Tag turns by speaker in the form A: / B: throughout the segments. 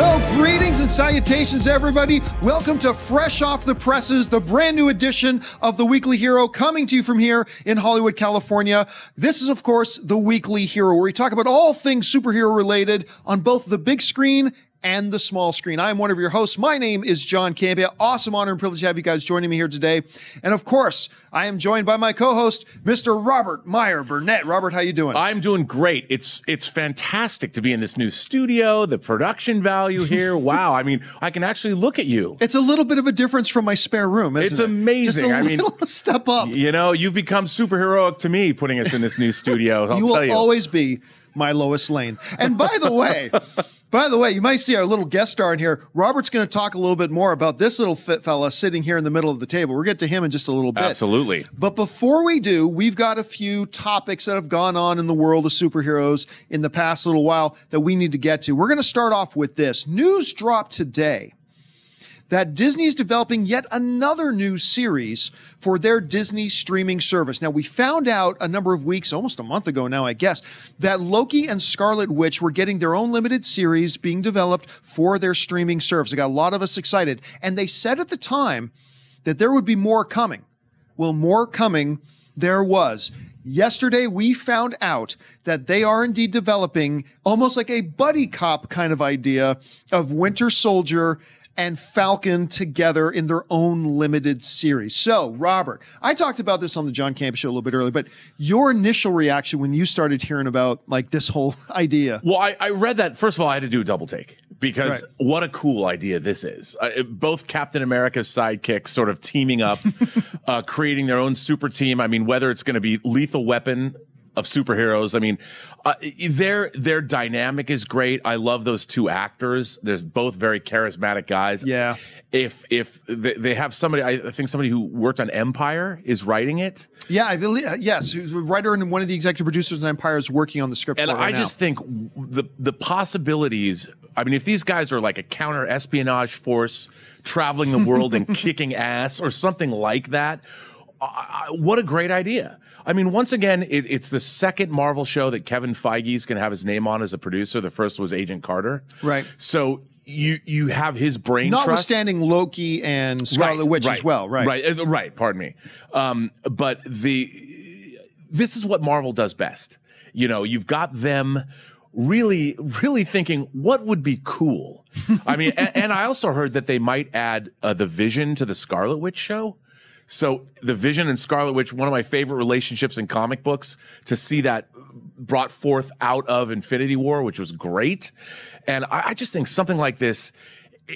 A: Well, greetings and salutations, everybody. Welcome to Fresh Off the Presses, the brand new edition of The Weekly Hero, coming to you from here in Hollywood, California. This is, of course, The Weekly Hero, where we talk about all things superhero related on both the big screen and the small screen. I am one of your hosts. My name is John Campea. Awesome honor and privilege to have you guys joining me here today. And of course, I am joined by my co-host, Mr. Robert Meyer Burnett. Robert, how you doing?
B: I'm doing great. It's fantastic to be in this new studio. The production value here. Wow. I mean, I can actually look at you.
A: It's a little bit of a difference from my spare room, isn't it?
B: It's amazing.
A: Just a little step up.
B: You know, you've become superheroic to me putting us in this new studio.
A: You will always be my Lois Lane. And by the way, you might see our little guest star in here. Robert's going to talk a little bit more about this little fit fella sitting here in the middle of the table. We'll get to him in just a little bit.
B: Absolutely.
A: But before we do, we've got a few topics that have gone on in the world of superheroes in the past little while that we need to get to. We're going to start off with this. News dropped today that Disney is developing yet another new series for their Disney streaming service. Now, we found out a number of weeks, almost a month ago now, I guess, that Loki and Scarlet Witch were getting their own limited series being developed for their streaming service. It got a lot of us excited. And they said at the time that there would be more coming. Well, more coming there was. Yesterday, we found out that they are indeed developing almost like a buddy cop kind of idea of Winter Soldier and Falcon together in their own limited series. So, Robert, I talked about this on the John Campea show a little bit earlier, but your initial reaction when you started hearing about like this whole idea?
B: Well, I read that. First of all, I had to do a double take because what a cool idea this is. Both Captain America's sidekicks sort of teaming up, creating their own super team. I mean, whether it's going to be Lethal Weapon of superheroes. I mean, their dynamic is great. I love those two actors. There's both very charismatic guys.
A: Yeah.
B: If they have somebody, I think somebody who worked on Empire is writing it.
A: Yeah, I believe yes, who's a writer and one of the executive producers on Empire is working on the script.
B: And
A: for it right
B: I just think the possibilities. I mean, if these guys are like a counter espionage force traveling the world and kicking ass or something like that, what a great idea. I mean, once again, it's the second Marvel show that Kevin Feige is going to have his name on as a producer. The first was Agent Carter.
A: Right.
B: So you have his brain trust.
A: Notwithstanding Loki and Scarlet Witch as well.
B: Right. Pardon me. But this is what Marvel does best. You know, you've got them really thinking what would be cool. I mean, and I also heard that they might add the Vision to the Scarlet Witch show. So the Vision and Scarlet Witch, one of my favorite relationships in comic books, to see that brought forth out of Infinity War, which was great. And I just think something like this,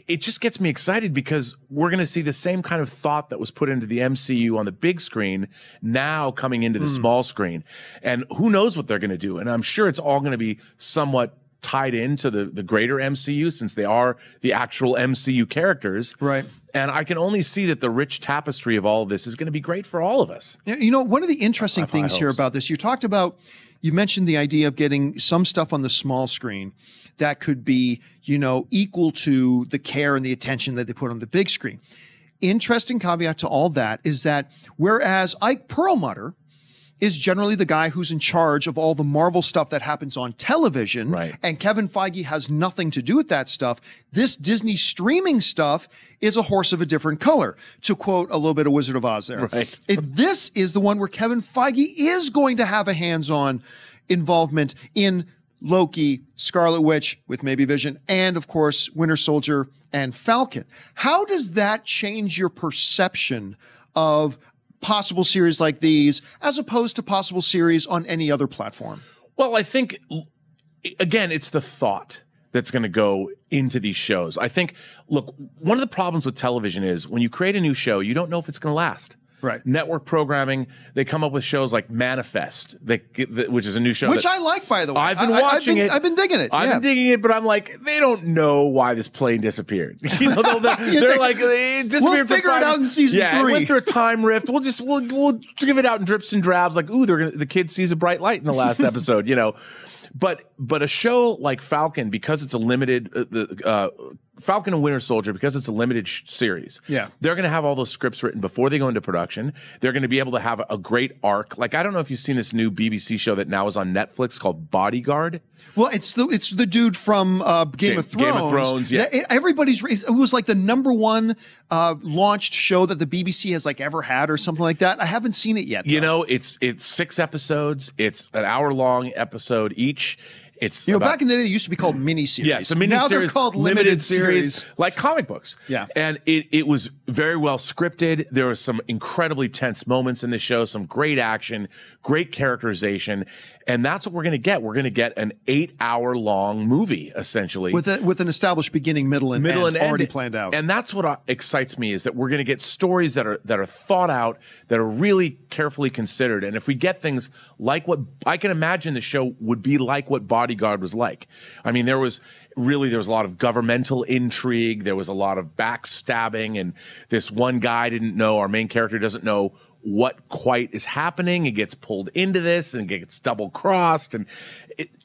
B: it just gets me excited because we're going to see the same kind of thought that was put into the MCU on the big screen now coming into the small screen. And who knows what they're going to do. And I'm sure it's all going to be somewhat tied into the greater MCU since they are the actual MCU characters.
A: Right.
B: And I can only see that the rich tapestry of all of this is going to be great for all of us.
A: You know, one of the interesting things here about this, you mentioned the idea of getting some stuff on the small screen that could be, you know, equal to the care and the attention that they put on the big screen. Interesting caveat to all that is that whereas Ike Perlmutter is generally the guy who's in charge of all the Marvel stuff that happens on television.
B: Right. And
A: Kevin Feige has nothing to do with that stuff. This Disney streaming stuff is a horse of a different color, to quote a little bit of Wizard of Oz there.
B: Right.
A: This is the one where Kevin Feige is going to have a hands-on involvement in Loki, Scarlet Witch with maybe Vision, and of course, Winter Soldier and Falcon. How does that change your perception of possible series like these as opposed to possible series on any other platform?
B: Well, I think, again, it's the thought that's going to go into these shows. I think, look, one of the problems with television is when you create a new show, you don't know if it's going to last.
A: Right.
B: Network programming, they come up with shows like Manifest, which is a new show.
A: Which I like, by the way.
B: I've been watching it.
A: I've been digging it.
B: I've been digging it, but I'm like, they don't know why this plane disappeared. You know, they're like, it disappeared.
A: We'll figure it out in season 3.
B: It went through a time rift. We'll give it out in drips and drabs. Like, ooh, the kid sees a bright light in the last episode. You know. But a show like Falcon, because it's a limited Falcon and Winter Soldier, because it's a limited series, they're going to have all those scripts written before they go into production. They're going to be able to have a great arc. Like, I don't know if you've seen this new BBC show that now is on Netflix called Bodyguard.
A: Well, it's the dude from Game of Thrones.
B: Game of Thrones, yeah.
A: It was like the #1 launched show that the BBC has like ever had or something like that. I haven't seen it yet, though.
B: You know, it's 6 episodes. It's an hour-long episode each. It's
A: back in the day, it used to be called miniseries.
B: Yes, a miniseries.
A: Now they're called limited series,
B: like comic books.
A: Yeah,
B: and it was very well scripted. There was some incredibly tense moments in the show, some great action, great characterization, and that's what we're going to get. We're going to get an 8-hour-long movie, essentially,
A: with an established beginning, middle, and end already planned out.
B: And that's what excites me, is that we're going to get stories that are thought out, that are really carefully considered. And if we get things like what I can imagine the show would be like, what Bodyguard was like. I mean, there was a lot of governmental intrigue. There was a lot of backstabbing, and this one guy our main character doesn't know what quite is happening. He gets pulled into this and gets double crossed. And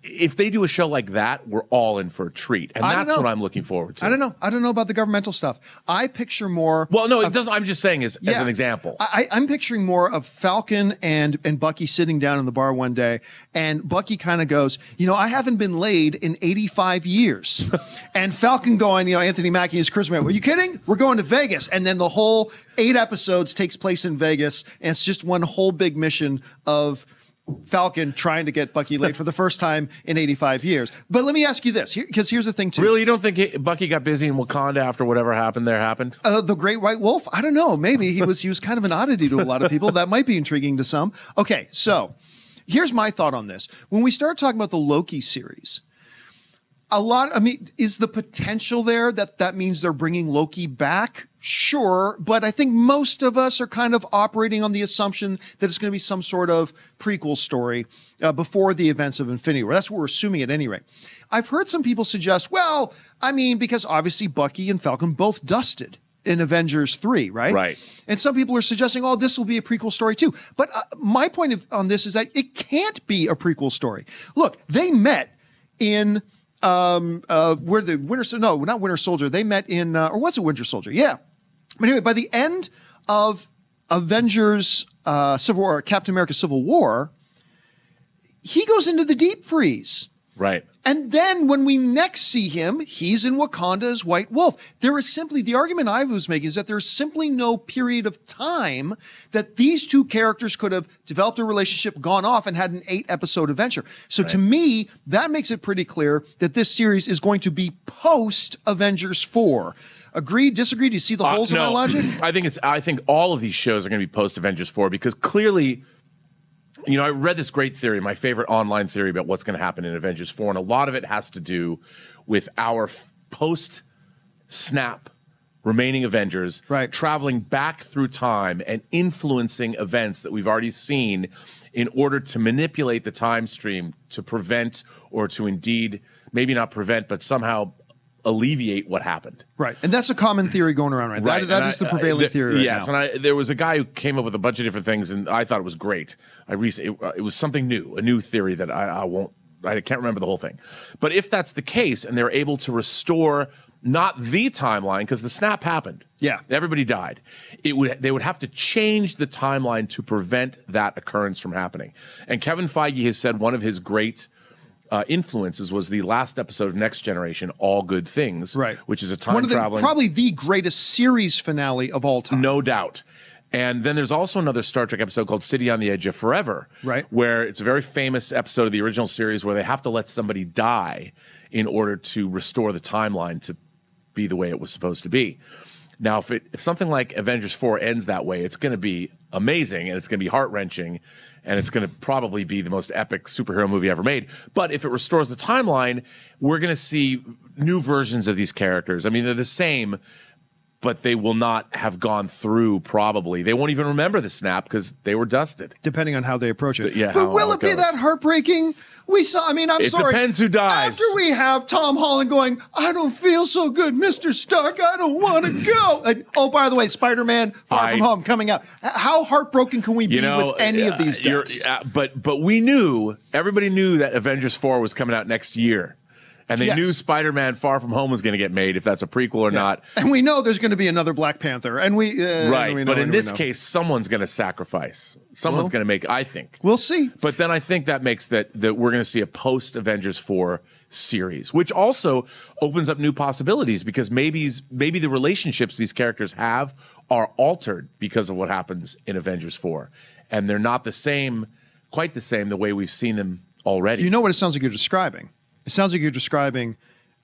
B: if they do a show like that, we're all in for a treat. And that's what I'm looking forward to.
A: I don't know about the governmental stuff. I picture more.
B: Well, no, it doesn't. I'm just saying as an example.
A: I'm picturing more of Falcon and Bucky sitting down in the bar one day, and Bucky kind of goes, I haven't been laid in 85 years. And Falcon going, Anthony Mackie is Chris. Are you kidding? We're going to Vegas. And then the whole 8 episodes takes place in Vegas, and it's just one whole big mission of Falcon trying to get Bucky laid for the first time in 85 years. But let me ask you this, because here's the thing, too.
B: Really? You don't think Bucky got busy in Wakanda after whatever happened there happened?
A: The Great White Wolf? I don't know. Maybe he was kind of an oddity to a lot of people. That might be intriguing to some. Okay, so here's my thought on this. When we start talking about the Loki series, is the potential there that means they're bringing Loki back? Sure, but I think most of us are kind of operating on the assumption that it's going to be some sort of prequel story before the events of Infinity War. That's what we're assuming at any rate. I've heard some people suggest, because obviously Bucky and Falcon both dusted in Avengers 3, right?
B: Right.
A: And some people are suggesting, this will be a prequel story too. But my point on this is that it can't be a prequel story. Look, they met in where the not Winter Soldier. They met in, or was it Winter Soldier? Yeah. But anyway, by the end of Avengers Civil War, Captain America Civil War, he goes into the deep freeze.
B: Right.
A: And then when we next see him, he's in Wakanda as White Wolf. There is simply, the argument I was making is that there's simply no period of time that these two characters could have developed a relationship, gone off, and had an 8-episode adventure. So to me, that makes it pretty clear that this series is going to be post-Avengers 4. Agree? Disagree? Do you see the holes in my logic?
B: I think all of these shows are going to be post-Avengers 4, because clearly, I read this great theory, my favorite online theory about what's going to happen in Avengers 4, and a lot of it has to do with our post-snap remaining Avengers traveling back through time and influencing events that we've already seen in order to manipulate the time stream to prevent, or to indeed, maybe not prevent, but somehow alleviate what happened.
A: Right. And that's a common theory going around, right? That is the prevailing theory right
B: now. Yes, and there was a guy who came up with a bunch of different things, and I thought it was great. It was something new, a new theory that I can't remember the whole thing. But if that's the case, and they're able to restore not the timeline, because the snap happened.
A: Yeah.
B: Everybody died. They would have to change the timeline to prevent that occurrence from happening. And Kevin Feige has said one of his great influences was the last episode of Next Generation, All Good Things, which is a time traveling,
A: probably the greatest series finale of all time,
B: no doubt. And then there's also another Star Trek episode called City on the Edge of Forever, where it's a very famous episode of the original series where they have to let somebody die in order to restore the timeline to be the way it was supposed to be. Now, if something like Avengers 4 ends that way, it's going to be amazing, and it's going to be heart-wrenching, and it's going to probably be the most epic superhero movie ever made. But if it restores the timeline, we're going to see new versions of these characters. I mean, they're the same, but they will not have gone through, probably. They won't even remember the snap because they were dusted.
A: Depending on how they approach it.
B: Yeah,
A: but will it be that heartbreaking? I'm sorry.
B: It depends who dies.
A: After we have Tom Holland going, I don't feel so good, Mr. Stark, I don't want to go. And, by the way, Spider-Man Far From Home coming out. How heartbroken can we be with any of these deaths?
B: But everybody knew that Avengers 4 was coming out next year. And they
A: Yes.
B: knew Spider-Man Far From Home was going to get made, if that's a prequel or not.
A: And we know there's going to be another Black Panther. And
B: Right. But in this case, someone's going to sacrifice. Someone's going to make, I think.
A: We'll see.
B: But then I think that makes that we're going to see a post-Avengers 4 series, which also opens up new possibilities because maybe the relationships these characters have are altered because of what happens in Avengers 4. And they're not quite the same the way we've seen them already.
A: You know what it sounds like you're describing? It sounds like you're describing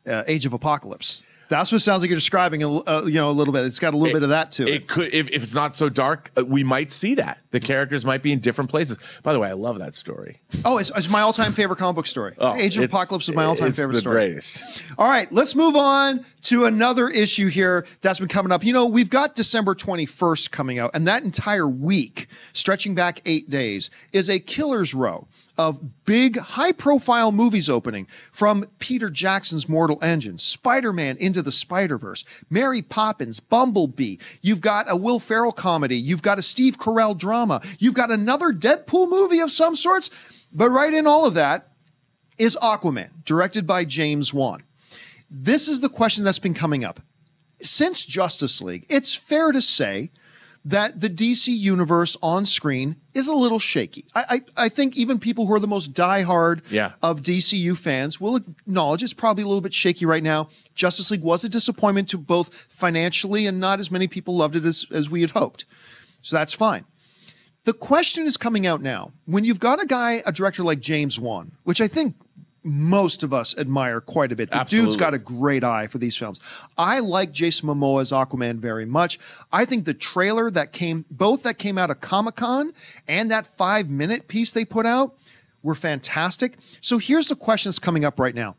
A: Age of Apocalypse. That's what it sounds like you're describing, a little bit. It's got a little bit of that to it.
B: It could, if it's not so dark, we might see that. The characters might be in different places. By the way, I love that story.
A: Oh, it's my all-time favorite comic book story. Age of Apocalypse is my all-time favorite story.
B: It's the greatest.
A: All right, let's move on to another issue here that's been coming up. You know, we've got December 21st coming out, and that entire week, stretching back 8 days, is a killer's row of big, high-profile movies opening, from Peter Jackson's Mortal Engines, Spider-Man Into the Spider-Verse, Mary Poppins, Bumblebee. You've got a Will Ferrell comedy. You've got a Steve Carell drama. You've got another Deadpool movie of some sorts. But right in all of that is Aquaman, directed by James Wan. This is the question that's been coming up. Since Justice League, it's fair to say that the DC universe on screen is a little shaky. I think even people who are the most diehard of DCU fans will acknowledge it's probably a little bit shaky right now. Justice League was a disappointment to both financially, and not as many people loved it as we had hoped. So that's fine. The question is coming out now. When you've got a director like James Wan, which I think most of us admire quite a bit. The dude's got a great eye for these films. I like Jason Momoa's Aquaman very much. I think the trailer that came out of Comic-Con and that 5-minute piece they put out were fantastic. So here's the question that's coming up right now.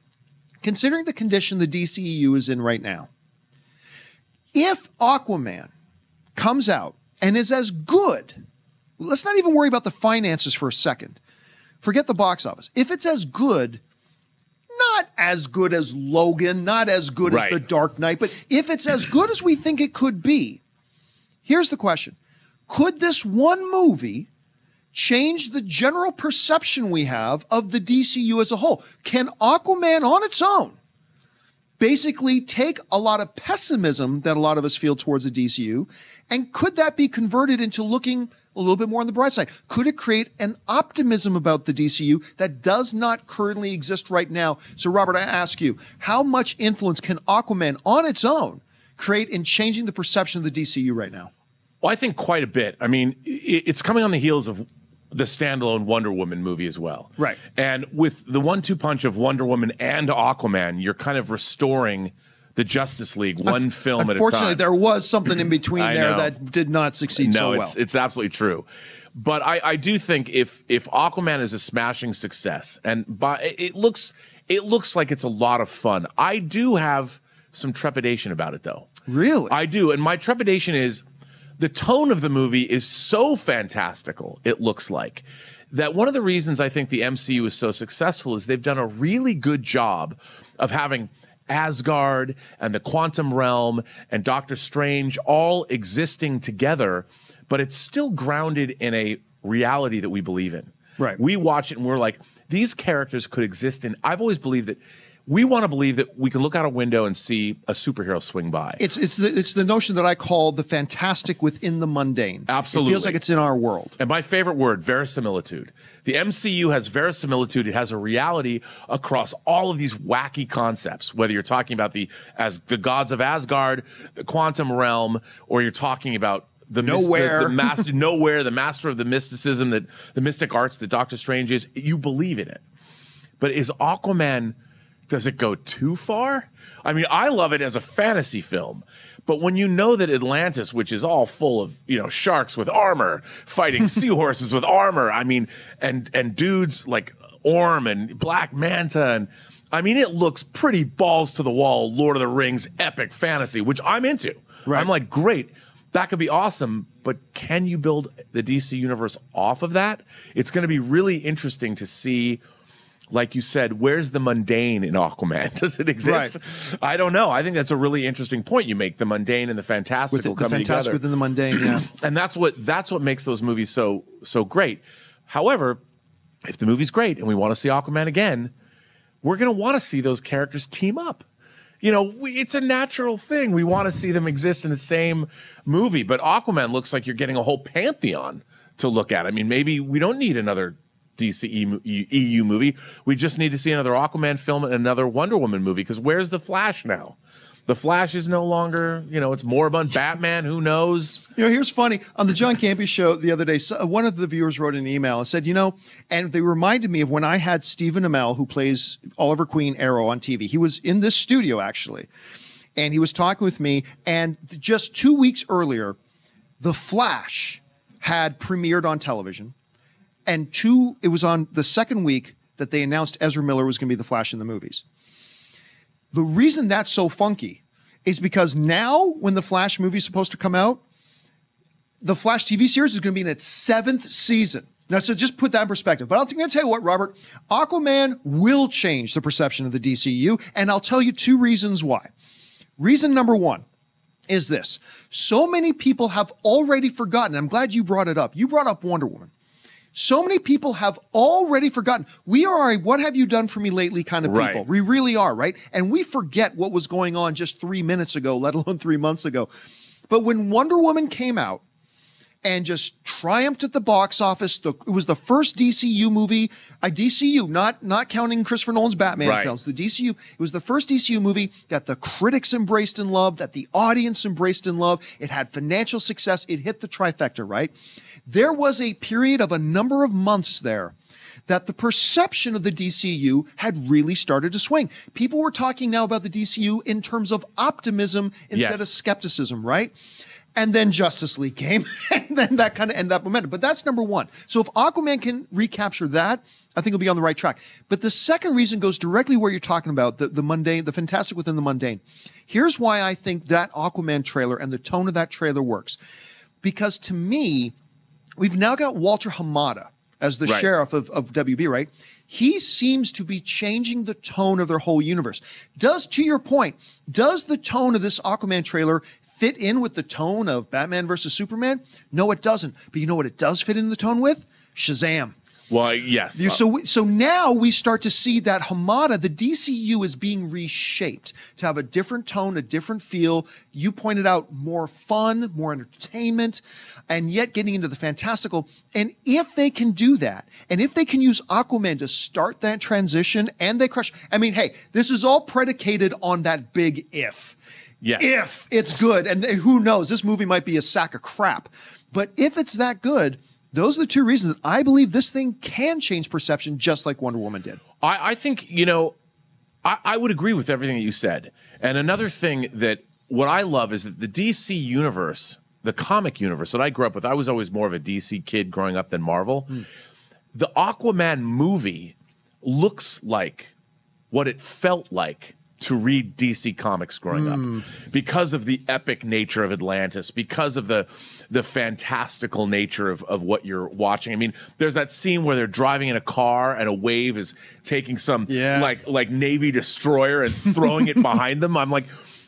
A: Considering the condition the DCEU is in right now, if Aquaman comes out and is as good, let's not even worry about the finances for a second. Forget the box office. If it's as good, not as good as Logan, not as good as The Dark Knight, but if it's as good as we think it could be, here's the question. Could this one movie change the general perception we have of the DCU as a whole? Can Aquaman on its own basically take a lot of pessimism that a lot of us feel towards the DCU, and could that be converted into looking a little bit more on the bright side? Could it create an optimism about the DCU that does not currently exist right now? So, Robert, I ask you, how much influence can Aquaman on its own create in changing the perception of the DCU right now?
B: Well, I think quite a bit. I mean, it's coming on the heels of the standalone Wonder Woman movie as well.
A: Right.
B: And with the 1-2 punch of Wonder Woman and Aquaman, you're kind of restoring the Justice League one film at a time.
A: Unfortunately, there was something in between there that did not succeed so well.
B: It's absolutely true. But I do think if Aquaman is a smashing success, and it looks like it's a lot of fun. I do have some trepidation about it, though.
A: Really?
B: I do. And my trepidation is the tone of the movie is so fantastical, it looks like, that one of the reasons I think the MCU is so successful is they've done a really good job of having Asgard and the quantum realm and Doctor Strange all existing together, but it's still grounded in a reality that we believe in.
A: Right.
B: We watch it and we're like, these characters could exist in. I've always believed that we want to believe that we can look out a window and see a superhero swing by.
A: It's the notion that I call the fantastic within the mundane.
B: Absolutely.
A: It feels like it's in our world.
B: And my favorite word, verisimilitude. The MCU has verisimilitude. It has a reality across all of these wacky concepts, whether you're talking about the gods of Asgard, the quantum realm, or you're talking about the master of the mysticism, the mystic arts that Doctor Strange is. You believe in it. But is Aquaman, does it go too far? I mean, I love it as a fantasy film, but when you know that Atlantis, which is all full of, sharks with armor, fighting seahorses with armor, I mean, and dudes like Orm and Black Manta, and I mean, it looks pretty balls to the wall, Lord of the Rings, epic fantasy, which I'm into. Right. I'm like, great, that could be awesome, but can you build the DC universe off of that? It's going to be really interesting to see. Like you said, where's the mundane in Aquaman? Does it exist? Right. I don't know. I think that's a really interesting point you make. The mundane and the fantastical coming together. The fantastic
A: within the mundane, yeah.
B: And that's what makes those movies so great. However, if the movie's great and we want to see Aquaman again, we're going to want to see those characters team up. You know, it's a natural thing. We want to see them exist in the same movie. But Aquaman looks like you're getting a whole pantheon to look at. I mean, maybe we don't need another DCEU movie. We just need to see another Aquaman film and another Wonder Woman movie. Because where's the Flash now? The Flash is no longer, you know, it's moribund. Batman, who knows?
A: You know, here's funny. On the John Campea show the other day, one of the viewers wrote an email and said, you know, and they reminded me of when I had Stephen Amell, who plays Oliver Queen Arrow on TV. He was in this studio, actually, and he was talking with me. And just 2 weeks earlier, The Flash had premiered on television. And it was on the second week that they announced Ezra Miller was going to be the Flash in the movies. The reason that's so funky is because now when the Flash movie is supposed to come out, the Flash TV series is going to be in its 7th season. Now, so just put that in perspective. But I'm going to tell you what, Robert, Aquaman will change the perception of the DCEU, and I'll tell you 2 reasons why. Reason number 1 is this. So many people have already forgotten. I'm glad you brought it up. You brought up Wonder Woman. So many people have already forgotten. We are a what have you done for me lately kind of people.
B: Right.
A: We really are, right? And we forget what was going on just 3 minutes ago, let alone 3 months ago. But when Wonder Woman came out and just triumphed at the box office, it was the first DCU movie, DCU, not counting Christopher Nolan's Batman films, the DCU, it was the first DCU movie that the critics embraced and loved, that the audience embraced and loved. It had financial success. It hit the trifecta, right? There was a period of a number of months there that the perception of the DCU had really started to swing. People were talking now about the DCU in terms of optimism instead of skepticism, right? And then Justice League came, and then that kind of ended up momentum. But that's number 1. So if Aquaman can recapture that, I think he'll be on the right track. But the second reason goes directly where you're talking about, the mundane, the fantastic within the mundane. Here's why I think that Aquaman trailer and the tone of that trailer works. Because to me, we've now got Walter Hamada as the sheriff of WB, right? He seems to be changing the tone of their whole universe. To your point, does the tone of this Aquaman trailer fit in with the tone of Batman versus Superman? No, it doesn't. But you know what it does fit in the tone with? Shazam.
B: Well, yes.
A: So now we start to see that Hamada, the DCU, is being reshaped to have a different tone, a different feel. You pointed out more fun, more entertainment, and yet getting into the fantastical. And if they can do that, and if they can use Aquaman to start that transition, and they crush, I mean, hey, this is all predicated on that big if.
B: Yes.
A: If it's good, and who knows, this movie might be a sack of crap. But if it's that good, those are the 2 reasons that I believe this thing can change perception just like Wonder Woman did.
B: I think, you know, I would agree with everything that you said. And another thing that what I love is that the DC universe, the comic universe that I grew up with, I was always more of a DC kid growing up than Marvel. The Aquaman movie looks like what it felt like to read DC Comics growing up because of the epic nature of Atlantis, because of the fantastical nature of what you're watching. I mean, there's that scene where they're driving in a car and a wave is taking some like Navy destroyer and throwing it behind them. I'm like,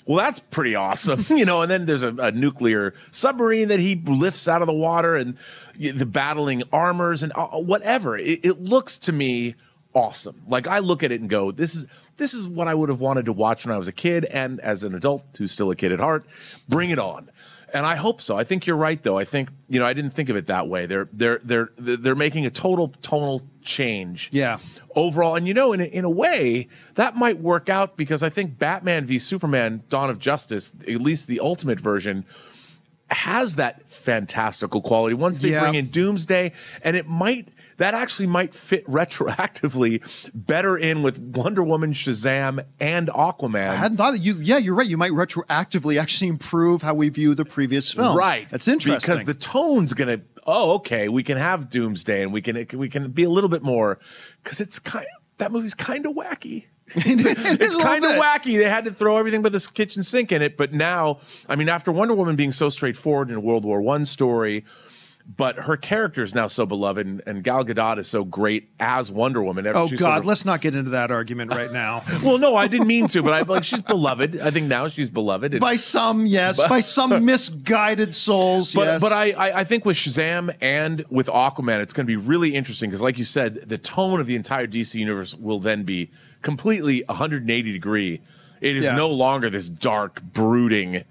B: well, that's pretty awesome, you know. And then there's a nuclear submarine that he lifts out of the water, and the battling armors and whatever. It looks to me awesome. Like, I look at it and go, this is what I would have wanted to watch when I was a kid, and as an adult who's still a kid at heart, bring it on. And I hope so. I think you're right, though. I think, you know, I didn't think of it that way. They're making a tonal change. Overall, and you know, in a way, that might work out, because I think Batman v Superman: Dawn of Justice, at least the ultimate version, has that fantastical quality. Once they bring in Doomsday, and that actually might fit retroactively better in with Wonder Woman, Shazam, and Aquaman.
A: I hadn't thought of you. Yeah, you're right. You might retroactively actually improve how we view the previous film.
B: Right.
A: That's interesting.
B: Because the tone's gonna. Oh, okay. We can have Doomsday, and we can be a little bit more, because that movie's kind of wacky. It's kind of wacky. They had to throw everything but this kitchen sink in it. But now, I mean, after Wonder Woman being so straightforward in a World War I story, But her character is now so beloved, and Gal Gadot is so great as Wonder Woman.
A: Oh, God, let's not get into that argument right now.
B: Well, no, I didn't mean to, but she's beloved. I think now she's beloved.
A: By some, yes. By some misguided souls, yes.
B: But I think with Shazam and with Aquaman, it's going to be really interesting because, like you said, the tone of the entire DC universe will then be completely 180 degree. It is no longer this dark, brooding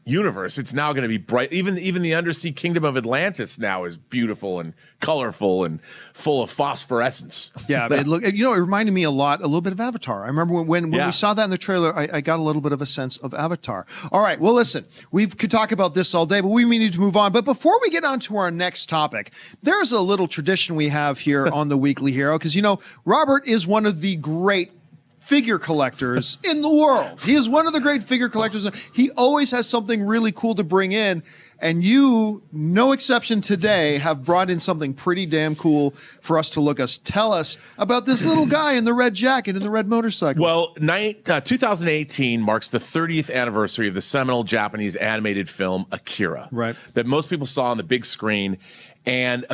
B: universe. It's now going to be bright. Even the undersea kingdom of Atlantis now is beautiful and colorful and full of phosphorescence.
A: Yeah, it reminded me a little bit of Avatar. I remember when we saw that in the trailer, I got a little bit of a sense of Avatar. All right, well, listen, we could talk about this all day, but we need to move on. But before we get on to our next topic, there's a little tradition we have here on the Weekly Hero because, Robert is one of the great figure collectors in the world. He is one of the great figure collectors. He always has something really cool to bring in. And you, no exception today, have brought in something pretty damn cool for us to tell us about this little guy in the red jacket and the red motorcycle.
B: Well, 2018 marks the 30th anniversary of the seminal Japanese animated film Akira,
A: right,
B: that most people saw on the big screen. And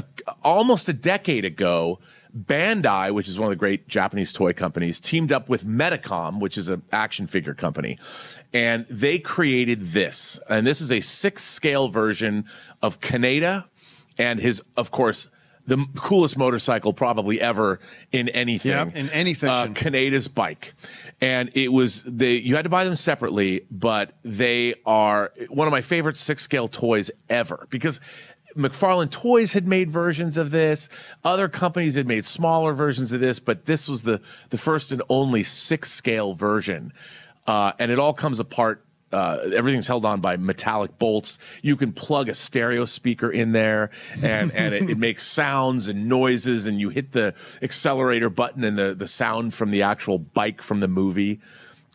B: almost a decade ago, Bandai, which is one of the great Japanese toy companies, teamed up with Medicom, which is an action figure company, and they created this. And this is a 6-scale version of Kaneda and his, of course, the coolest motorcycle probably ever in anything.
A: Yeah, in any fiction.
B: Kaneda's bike. And you had to buy them separately, but they are one of my favorite 6-scale toys ever because McFarlane Toys had made versions of this. Other companies had made smaller versions of this, but this was the first and only 6-scale version. And it all comes apart. Everything's held on by metallic bolts. You can plug a stereo speaker in there, and it makes sounds and noises, and you hit the accelerator button, and the sound from the actual bike from the movie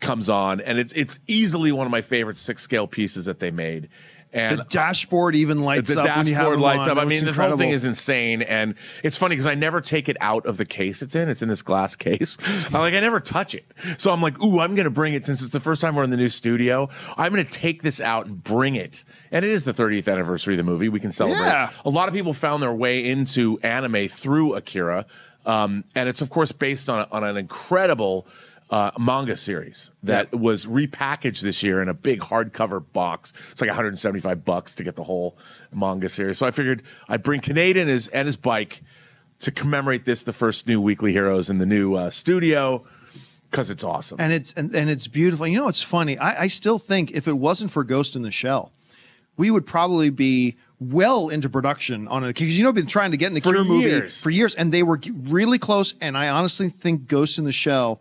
B: comes on. And it's easily one of my favorite 6-scale pieces that they made. And
A: the dashboard even lights up.
B: The dashboard lights up. I mean, the whole thing is
A: incredible.
B: insane. And it's funny because I never take it out of the case it's in. It's in this glass case. I never touch it. So I'm like, ooh, I'm going to bring it since it's the first time we're in the new studio. I'm going to take this out and bring it. And it is the 30th anniversary of the movie. We can celebrate.
A: Yeah.
B: A lot of people found their way into anime through Akira. And it's, of course, based on an incredible manga series that was repackaged this year in a big hardcover box. It's like $175 to get the whole manga series. So I figured I'd bring Kaneda and his bike to commemorate this, the first new Weekly Heroes in the new studio, because it's awesome.
A: And it's beautiful. It's funny. I still think if it wasn't for Ghost in the Shell, we would probably be well into production on it because been trying to get in the Akira movie for years, and they were really close. And I honestly think Ghost in the Shell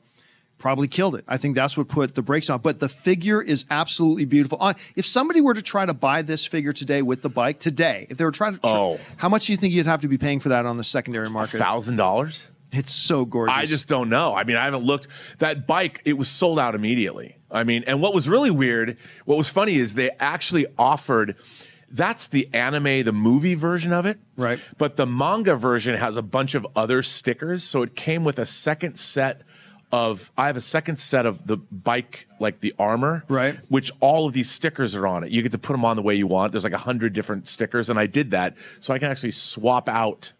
A: probably killed it. I think that's what put the brakes on. But the figure is absolutely beautiful. If somebody were to try to buy this figure today with the bike if they were trying to, how much do you think you'd have to be paying for that on the secondary market?
B: $1,000?
A: It's so gorgeous.
B: I just don't know. I mean, I haven't looked. That bike, it was sold out immediately. I mean, and what was really weird, what was funny is they actually offered. That's the anime, the movie version of it.
A: Right.
B: But the manga version has a bunch of other stickers. So it came with a second set I have a second set of the bike, like the armor,
A: right? Which
B: all of these stickers are on it. You get to put them on the way you want. There's like 100 different stickers, and I did that so I can actually swap out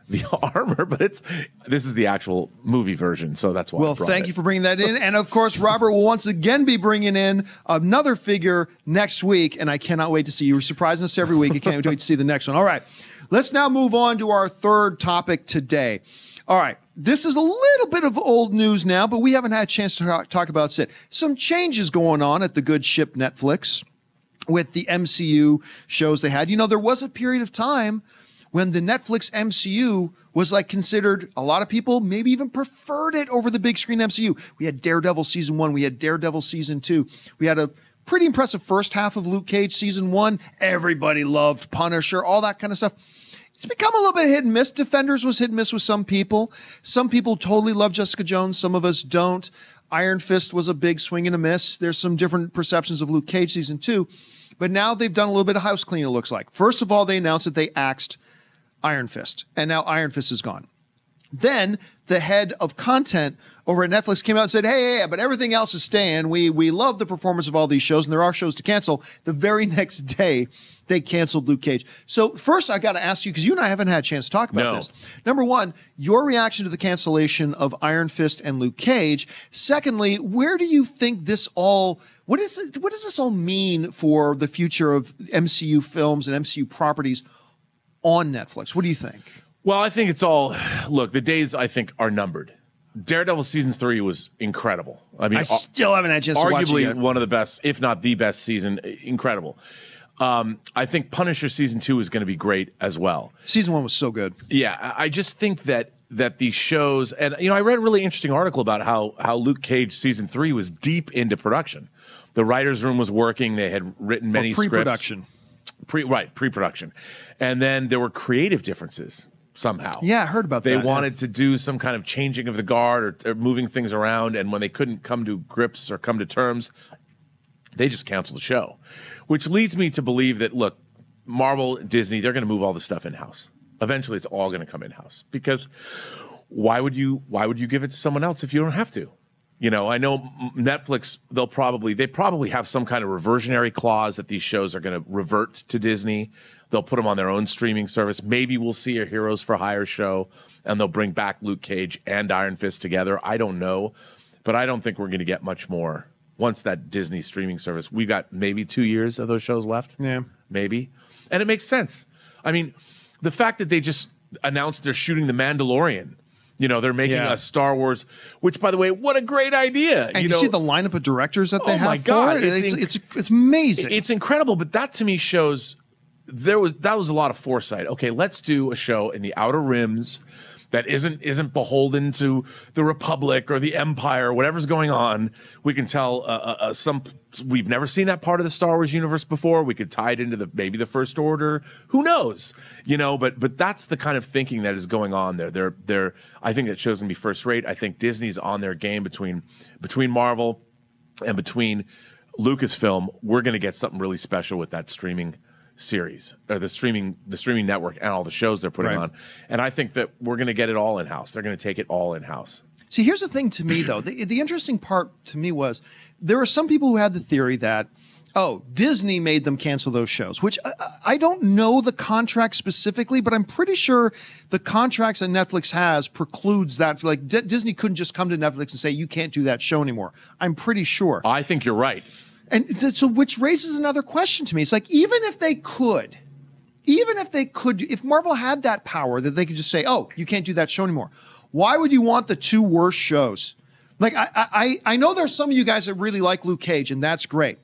B: the armor. But this is the actual movie version, so that's why.
A: Well, thank you for bringing that in, and of course, Robert will once again be bringing in another figure next week, and I cannot wait to see you. You're surprising us every week. I can't wait to see the next one. All right, let's now move on to our third topic today. All right. This is a little bit of old news now, but we haven't had a chance to talk about it. Some changes going on at the good ship Netflix with the MCU shows they had. There was a period of time when the Netflix MCU was considered, a lot of people maybe even preferred it over the big screen MCU. We had Daredevil season 1. We had Daredevil season 2. We had a pretty impressive first half of Luke Cage season 1. Everybody loved Punisher, all that kind of stuff. It's become a little bit hit and miss. Defenders was hit and miss with some people. Some people totally love Jessica Jones. Some of us don't. Iron Fist was a big swing and a miss. There's some different perceptions of Luke Cage season 2. But now they've done a little bit of house cleaning, it looks like. First of all, they announced that they axed Iron Fist. And now Iron Fist is gone. Then the head of content over at Netflix came out and said, hey, but everything else is staying. We love the performance of all these shows, and there are shows to cancel. The very next day, they canceled Luke Cage. So first, I got to ask you, because you and I haven't had a chance to talk about this. Number one, your reaction to the cancellation of Iron Fist and Luke Cage. Secondly, where do you think this all, what does this all mean for the future of MCU films and MCU properties on Netflix? What do you think?
B: Well, I think it's all, look, the days I think are numbered. Daredevil season 3 was incredible. I mean,
A: I still haven't had a chance to watch it
B: arguably
A: yet.
B: one of the best, if not the best season. Incredible. I think Punisher season 2 is going to be great as well.
A: Season 1 was so good.
B: Yeah, I just think that these shows, and I read a really interesting article about how Luke Cage season 3 was deep into production. The writers' room was working. They had written many
A: pre-production.
B: Pre-production, and then there were creative differences. Somehow.
A: Yeah, I heard about that.
B: They wanted to do some kind of changing of the guard or moving things around, and when they couldn't come to grips or come to terms, they just canceled the show. Which leads me to believe that, look, Marvel, Disney, they're going to move all this stuff in-house. Eventually, it's all going to come in-house. Because why would you give it to someone else if you don't have to? I know Netflix, they probably have some kind of reversionary clause that these shows are going to revert to Disney. They'll put them on their own streaming service. Maybe we'll see a Heroes for Hire show, and they'll bring back Luke Cage and Iron Fist together. I don't know, but I don't think we're going to get much more once that Disney streaming service. We've got maybe 2 years of those shows left.
A: Yeah.
B: Maybe. And it makes sense. I mean, the fact that they just announced they're shooting The Mandalorian. They're making a Star Wars, which, by the way, what a great idea.
A: And you see the lineup of directors that they have.
B: Oh, my God.
A: It's amazing.
B: It's incredible, but that to me shows that was a lot of foresight. Okay, let's do a show in the Outer Rims that isn't beholden to the Republic or the Empire, whatever's going on. We can tell we've never seen that part of the Star Wars universe before. We could tie it into maybe the First Order. Who knows? But that's the kind of thinking that is going on there. I think that show's gonna be first rate. I think Disney's on their game between Marvel and between Lucasfilm. We're gonna get something really special with that streaming series or the streaming network and all the shows they're putting on. And I think that we're going to get it all in-house. They're going to take it all in-house.
A: See, here's the thing to me, though. The interesting part to me was there are some people who had the theory that, Disney made them cancel those shows, which I don't know the contract specifically, but I'm pretty sure the contracts that Netflix has precludes that. Like Disney couldn't just come to Netflix and say, you can't do that show anymore. I'm pretty sure.
B: I think you're right.
A: And so, which raises another question to me. It's like, even if Marvel had that power that they could just say, you can't do that show anymore, why would you want the two worst shows? Like, I know there's some of you guys that really like Luke Cage, and that's great.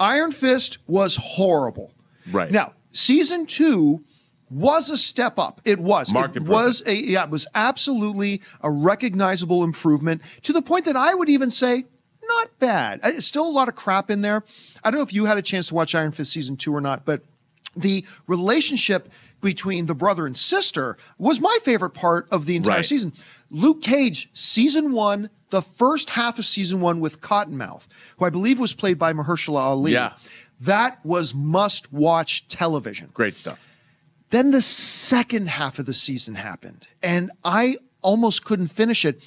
A: Iron Fist was horrible.
B: Right.
A: Now, season 2 was a step up. It was.
B: Marked
A: improvement. It was absolutely a recognizable improvement to the point that I would even say, not bad. It's still a lot of crap in there. I don't know if you had a chance to watch Iron Fist season 2 or not, but the relationship between the brother and sister was my favorite part of the entire season. Luke Cage, season 1, the first half of season 1 with Cottonmouth, who I believe was played by Mahershala Ali.
B: Yeah.
A: That was must-watch television.
B: Great stuff.
A: Then the second half of the season happened, and I almost couldn't finish it.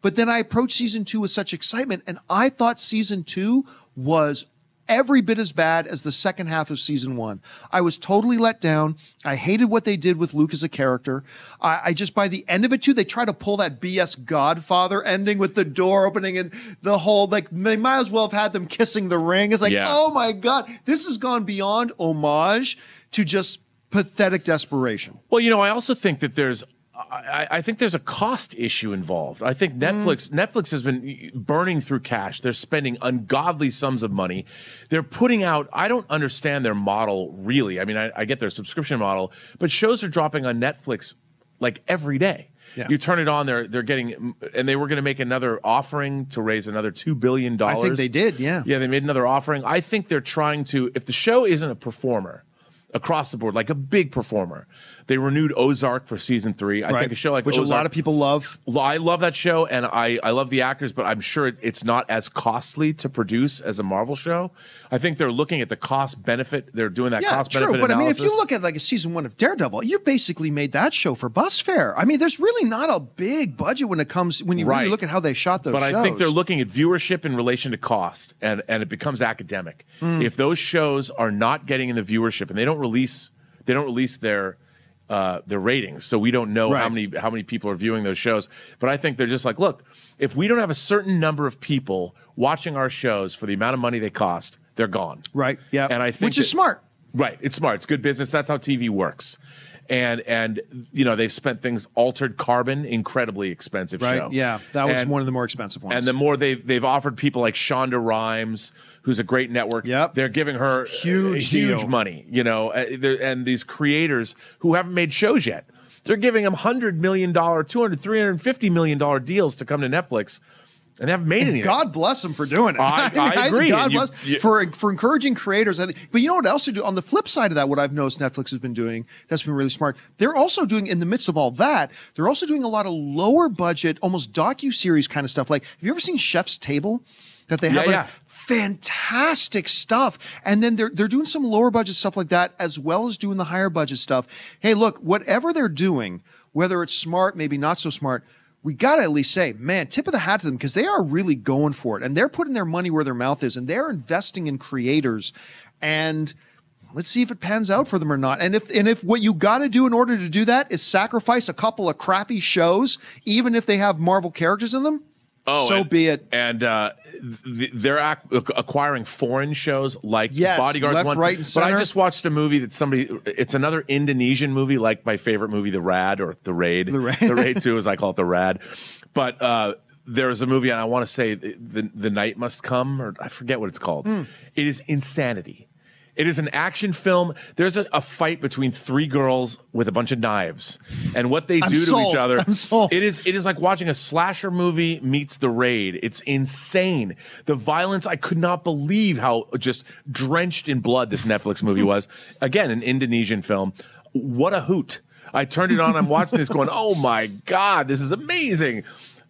A: But then I approached season 2 with such excitement, and I thought season 2 was every bit as bad as the second half of season 1. I was totally let down. I hated what they did with Luke as a character. I just, by the end of it too, they tried to pull that BS Godfather ending with the door opening and the whole, like, they might as well have had them kissing the ring. It's like, oh my God, this has gone beyond homage to just pathetic desperation.
B: Well, I also think that I think there's a cost issue involved. I think Netflix has been burning through cash. They're spending ungodly sums of money. They're putting out, I don't understand their model really. I mean, I get their subscription model, but shows are dropping on Netflix like every day. Yeah. You turn it on, they're getting, and they were going to make another offering to raise another $2 billion.
A: I think they did, yeah.
B: Yeah, they made another offering. I think they're trying to, if the show isn't a performer, across the board, like a big performer. They renewed Ozark for season 3. I think a show like
A: which
B: Ozark,
A: a lot of people love.
B: I love that show, and I love the actors, but I'm sure it's not as costly to produce as a Marvel show. I think they're looking at the cost benefit. They're doing that cost benefit
A: but
B: analysis.
A: I mean, if you look at like a season 1 of Daredevil, you basically made that show for bus fare. I mean, there's really not a big budget when you really look at how they shot those shows.
B: But I think they're looking at viewership in relation to cost, and it becomes academic. If those shows are not getting in the viewership, and they don't release their ratings, so we don't know how many people are viewing those shows. But I think they're just like, look, if we don't have a certain number of people watching our shows for the amount of money they cost, they're gone.
A: Right. Yeah.
B: And I think
A: which is smart.
B: Right. It's smart. It's good business. That's how TV works. And you know, they've spent things. Altered Carbon, incredibly expensive show.
A: Yeah, that was one of the more expensive ones.
B: And the more they've offered people like Shonda Rhimes, who's a great network.
A: Yep.
B: They're giving her huge money. You know, and these creators who haven't made shows yet, they're giving them $100 million, $200, $350 million deals to come to Netflix. And they haven't made anything.
A: God bless them for doing it.
B: I agree.
A: God bless for encouraging creators. But you know what else they do? On the flip side of that, what I've noticed Netflix has been doing that's been really smart, they're also doing, in the midst of all that, they're also doing a lot of lower budget, almost docuseries kind of stuff. Like, have you ever seen Chef's Table? That they have fantastic stuff. And then they're doing some lower budget stuff like that, as well as doing the higher budget stuff. Hey, look, whatever they're doing, whether it's smart, maybe not so smart, we got to at least say, man, tip of the hat to them, because they are really going for it. And they're putting their money where their mouth is, and they're investing in creators. And let's see if it pans out for them or not. And if what you got to do in order to do that is sacrifice a couple of crappy shows, even if they have Marvel characters in them, so be it.
B: And they're acquiring foreign shows like Bodyguards
A: left,
B: 1.
A: right, and center.
B: But I just watched a movie that it's another Indonesian movie, like my favorite movie, The Rad, or The Raid. The Raid 2, as I call it, The Rad. But there's a movie, and I want to say The Night Must Come, or I forget what it's called. It is insanity. It is an action film. There's a fight between 3 girls with a bunch of knives, and what they do to each other.
A: I'm sold.
B: It is like watching a slasher movie meets The Raid. It's insane. The violence, I could not believe how just drenched in blood this Netflix movie was. Again, an Indonesian film. What a hoot. I turned it on. I'm watching this going, oh my God, this is amazing.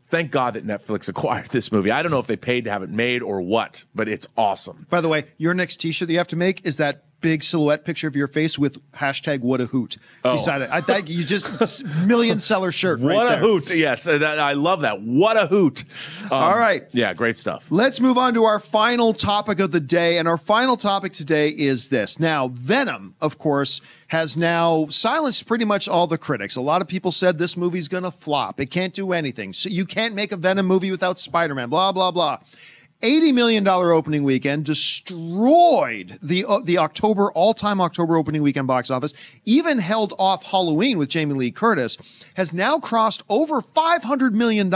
B: Thank God that Netflix acquired this movie. I don't know if they paid to have it made or what, but it's awesome.
A: By the way, your next T-shirt that you have to make is that big silhouette picture of your face with hashtag what a hoot beside it. I think you just million seller shirt.
B: What a hoot. Yes. I love that. What a hoot.
A: All right.
B: Yeah, great stuff.
A: Let's move on to our final topic of the day. And our final topic today is this. Now, Venom, of course, has now silenced pretty much all the critics. A lot of people said this movie's going to flop. It can't do anything. So you can't make a Venom movie without Spider-Man, blah, blah, blah. $80 million opening weekend, destroyed the all-time October opening weekend box office, even held off Halloween with Jamie Lee Curtis, has now crossed over $500 million,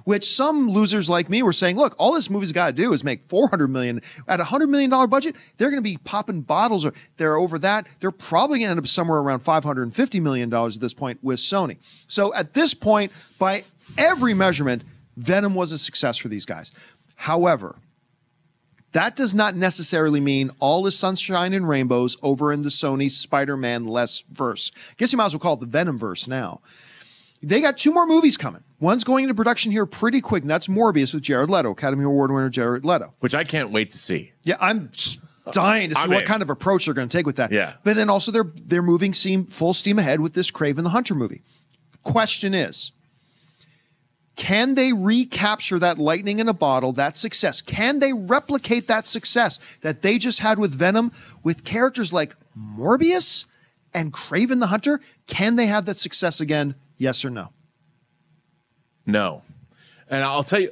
A: which some losers like me were saying, look, all this movie's got to do is make $400 million. At a $100 million budget, they're going to be popping bottles. They're over that. They're probably going to end up somewhere around $550 million at this point with Sony. So at this point, by every measurement, Venom was a success for these guys. However, that does not necessarily mean all is sunshine and rainbows over in the Sony Spider-Man-less verse. Guess you might as well call it the Venom-verse now. They got 2 more movies coming. One's going into production here pretty quick, and that's Morbius with Jared Leto, Academy Award winner Jared Leto.
B: Which I can't wait to see.
A: Yeah, I'm dying to see what kind of approach they're going to take with that.
B: Yeah.
A: But then also they're moving full steam ahead with this Kraven the Hunter movie. Question is, can they recapture that lightning in a bottle, that success? Can they replicate that success that they just had with Venom with characters like Morbius and Kraven the Hunter? Can they have that success again? Yes or no?
B: No. And I'll tell you,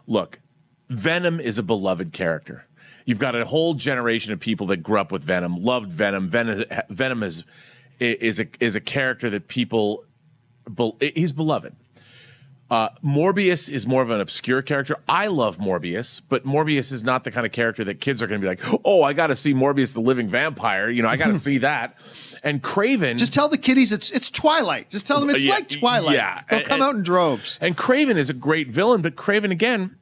B: look, Venom is a beloved character. You've got a whole generation of people that grew up with Venom, loved Venom. Venom is a character that people, he's beloved. Morbius is more of an obscure character. I love Morbius, but Morbius is not the kind of character that kids are going to be like, oh, I got to see Morbius the living vampire. You know, I got to see that. And Kraven...
A: Just tell the kiddies it's Twilight. Just tell them it's like Twilight.
B: Yeah.
A: They'll come out in droves.
B: And Kraven is a great villain, but Kraven, again,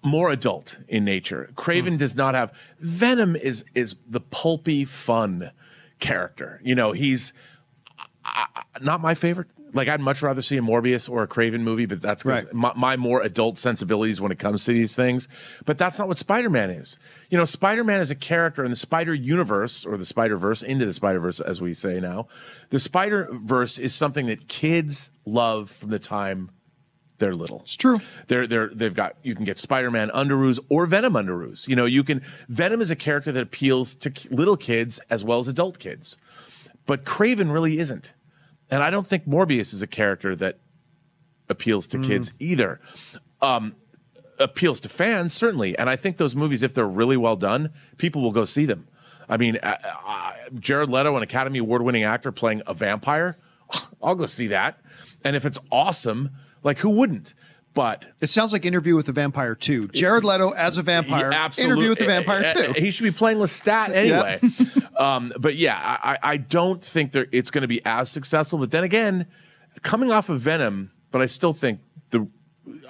B: more adult in nature. Kraven does not have... Venom is the pulpy, fun character. You know, he's not my favorite. Like, I'd much rather see a Morbius or a Craven movie, but that's because my more adult sensibilities when it comes to these things. But that's not what Spider-Man is. You know, Spider-Man is a character in the Spider-Universe, or the Spider-Verse, into the Spider-Verse, as we say now. The Spider-Verse is something that kids love from the time they're little.
A: It's true.
B: You can get Spider-Man underoos or Venom underoos. You know, Venom is a character that appeals to little kids as well as adult kids. But Craven really isn't. And I don't think Morbius is a character that appeals to kids either. Appeals to fans, certainly. And I think those movies, if they're really well done, people will go see them. I mean, Jared Leto, an Academy Award-winning actor playing a vampire, I'll go see that. And if it's awesome, like, who wouldn't? But
A: it sounds like Interview with the Vampire 2. Jared Leto as a vampire. Interview with the Vampire 2.
B: He should be playing Lestat anyway. But yeah, I don't think it's going to be as successful. But then again, coming off of Venom, but I still think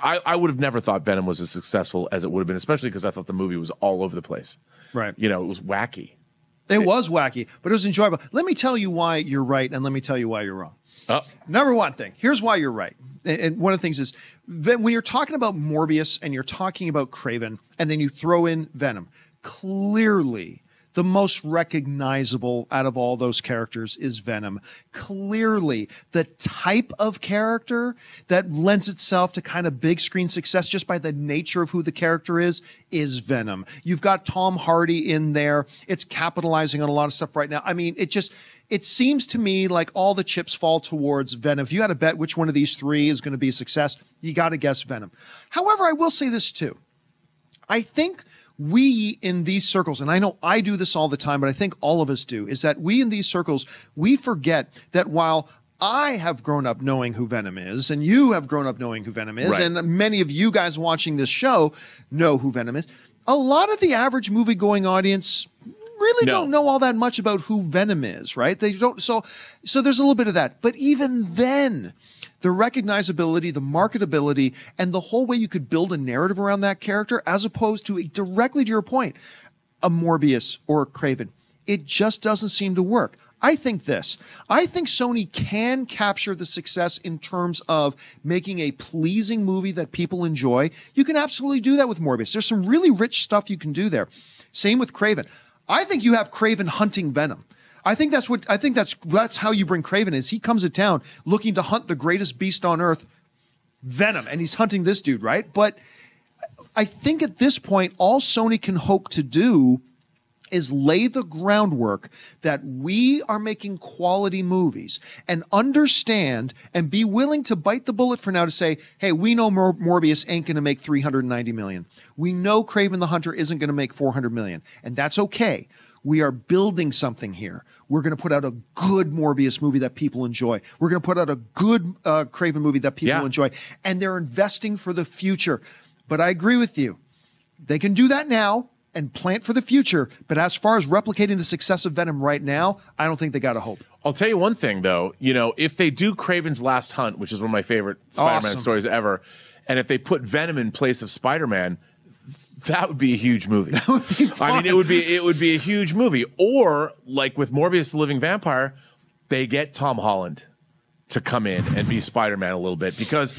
B: I would have never thought Venom was as successful as it would have been, especially because I thought the movie was all over the place. Right. You know, it was wacky.
A: It was wacky, but it was enjoyable. Let me tell you why you're right, and let me tell you why you're wrong. Number one thing, here's why you're right. And one of the things is that when you're talking about Morbius and you're talking about Craven, and then you throw in Venom, clearly the most recognizable out of all those characters is Venom. Clearly, the type of character that lends itself to kind of big screen success just by the nature of who the character is Venom. You've got Tom Hardy in there. It's capitalizing on a lot of stuff right now. I mean, it seems to me like all the chips fall towards Venom. If you had to bet which one of these three is going to be a success, you got to guess Venom. However, I will say this too. I think we in these circles, and I know I do this all the time, but I think all of us do, is that we in these circles, we forget that while I have grown up knowing who Venom is, and you have grown up knowing who Venom is, and many of you guys watching this show know who Venom is, a lot of the average movie-going audience really don't know all that much about who Venom is, right? They don't. So there's a little bit of that. But even then, the recognizability, the marketability, and the whole way you could build a narrative around that character, as opposed to, directly to your point, a Morbius or a Craven, it just doesn't seem to work. I think Sony can capture the success in terms of making a pleasing movie that people enjoy. You can absolutely do that with Morbius. There's some really rich stuff you can do there. Same with Craven. I think you have Craven hunting Venom. I think that's how you bring Craven is. He comes to town looking to hunt the greatest beast on earth, Venom, and he's hunting this dude, right? But I think at this point, all Sony can hope to do is lay the groundwork that we are making quality movies and understand and be willing to bite the bullet for now to say, hey, we know Morbius ain't going to make $390 million. We know Craven the Hunter isn't going to make $400 million, and that's okay. We are building something here. We're going to put out a good Morbius movie that people enjoy. We're going to put out a good Craven movie that people enjoy, and they're investing for the future. But I agree with you. They can do that now and plant for the future. But as far as replicating the success of Venom right now, I don't think they got a hope.
B: I'll tell you one thing, though. You know, if they do Craven's Last Hunt, which is one of my favorite Spider-Man stories ever, and if they put Venom in place of Spider-Man, that would be a huge movie. That would be fun. I mean, it would be a huge movie. Or, like with Morbius the Living Vampire, they get Tom Holland to come in and be Spider-Man a little bit. Because